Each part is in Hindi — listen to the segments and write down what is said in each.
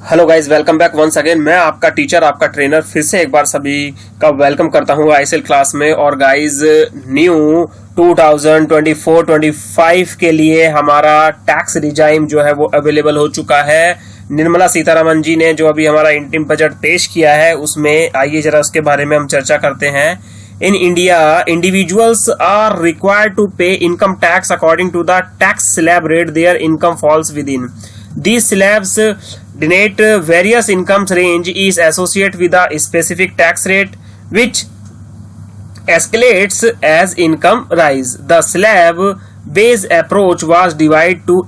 Hello guys, welcome back once again. मैं आपका टीचर, आपका ट्रेनर फिर से एक बार सभी का वेलकम करता हूँ आईएसएल क्लास में। और गाइज न्यू 2024-25 के लिए हमारा टैक्स रिजाइम जो है वो अवेलेबल हो चुका है। निर्मला सीतारमण जी ने जो अभी हमारा इंटीम बजट पेश किया है उसमें आइए जरा उसके बारे में हम चर्चा करते हैं। In India, individuals are required to pay income tax according to the tax slab rate their income falls within. These slabs denote various income range is associated with a specific tax rate which escalates as income rise. The slab-based approach was devised to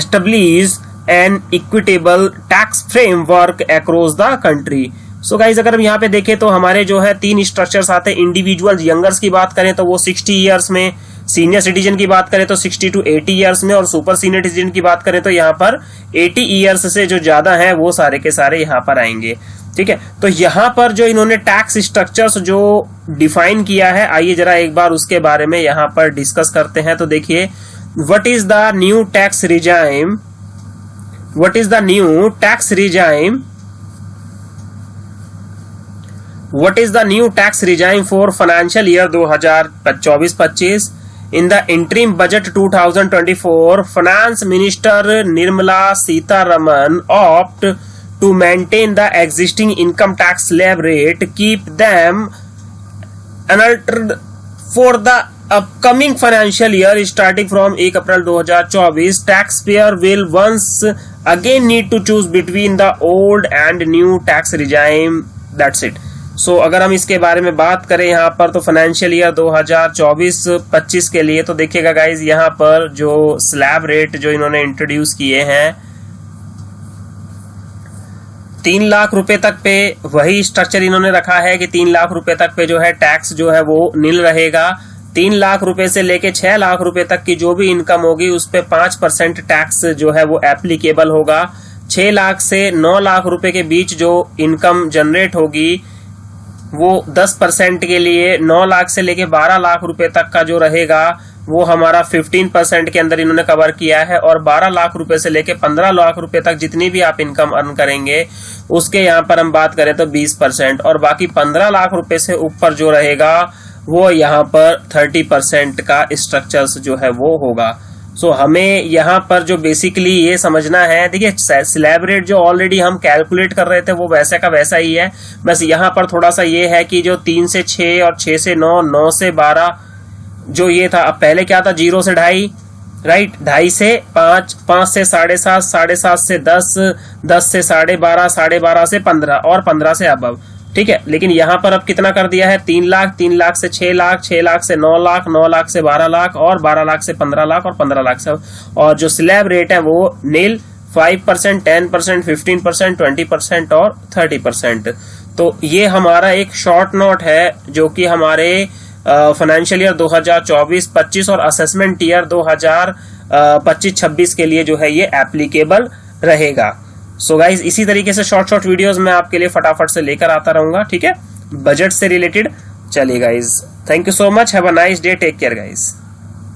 establish an equitable tax framework across the country. So guys अगर हम यहाँ पे देखें तो हमारे जो है तीन स्ट्रक्चर्स आते हैं। इंडिविजुअल यंगर्स की बात करें तो वो 60 ईयर्स में, सीनियर सिटीजन की बात करें तो 60 to 80 ईयर्स में, और सुपर सीनियर सिटीजन की बात करें तो यहाँ पर 80 ईयर्स से जो ज्यादा है वो सारे के सारे यहाँ पर आएंगे। ठीक है, तो यहाँ पर जो इन्होंने टैक्स स्ट्रक्चर्स जो डिफाइन किया है, आइए जरा एक बार उसके बारे में यहाँ पर डिस्कस करते हैं। तो देखिए, what is the new tax regime, what is the new tax regime, What is the new tax regime for financial year 2024-25? In the interim budget 2024, Finance Minister Nirmala Sitharaman opt to maintain the existing income tax slab rate, keep them unaltered for the upcoming financial year starting from 1 April 2024. Taxpayer will once again need to choose between the old and new tax regime. That's it. सो अगर हम इसके बारे में बात करें यहाँ पर तो फाइनेंशियल ईयर 2024-25 के लिए तो देखिएगा गाइज, यहाँ पर जो स्लैब रेट जो इन्होंने इंट्रोड्यूस किए हैं 3 लाख रुपए तक पे, वही स्ट्रक्चर इन्होंने रखा है कि 3 लाख रुपए तक पे जो है टैक्स जो है वो नील रहेगा। 3 लाख रुपए से लेके 6 लाख रुपए तक की जो भी इनकम होगी उस पे 5% टैक्स जो है वो एप्लीकेबल होगा। 6 लाख से 9 लाख रुपए के बीच जो इनकम जनरेट होगी वो 10% के लिए, 9 लाख से लेके 12 लाख रुपए तक का जो रहेगा वो हमारा 15% के अंदर इन्होंने कवर किया है। और 12 लाख रुपए से लेके 15 लाख रुपए तक जितनी भी आप इनकम अर्न करेंगे उसके यहाँ पर हम बात करें तो 20%, और बाकी 15 लाख रुपए से ऊपर जो रहेगा वो यहाँ पर 30% का स्ट्रक्चर्स जो है वो होगा। सो हमें यहाँ पर जो बेसिकली ये समझना है, देखिए स्लैब रेट जो ऑलरेडी हम कैलकुलेट कर रहे थे वो वैसे का वैसा ही है, बस यहाँ पर थोड़ा सा ये है कि जो 3 से 6 और 6 से 9, 9 से 12 जो ये था, अब पहले क्या था 0 से 2.5, राइट, 2.5 से 5, 5 से 7.5, 7.5 से 10, 10 से 12.5, 12.5 से 15 और 15 से अबव। ठीक है, लेकिन यहाँ पर अब कितना कर दिया है, 3 लाख, 3 लाख से 6 लाख, 6 लाख से 9 लाख, 9 लाख से 12 लाख और 12 लाख से 15 लाख और 15 लाख से, और जो स्लैब रेट है वो नील, 5%, 10%, 15%, 20% और 30%। तो ये हमारा एक शॉर्ट नोट है जो कि हमारे फाइनेंशियल ईयर 2024-25 और असेसमेंट ईयर 2025-26 के लिए जो है ये एप्लीकेबल रहेगा। सो गाइज इसी तरीके से शॉर्ट वीडियोस मैं आपके लिए फटाफट से लेकर आता रहूंगा, ठीक है, बजट से रिलेटेड। चलिए guys, thank you so much, have a nice day, take care guys.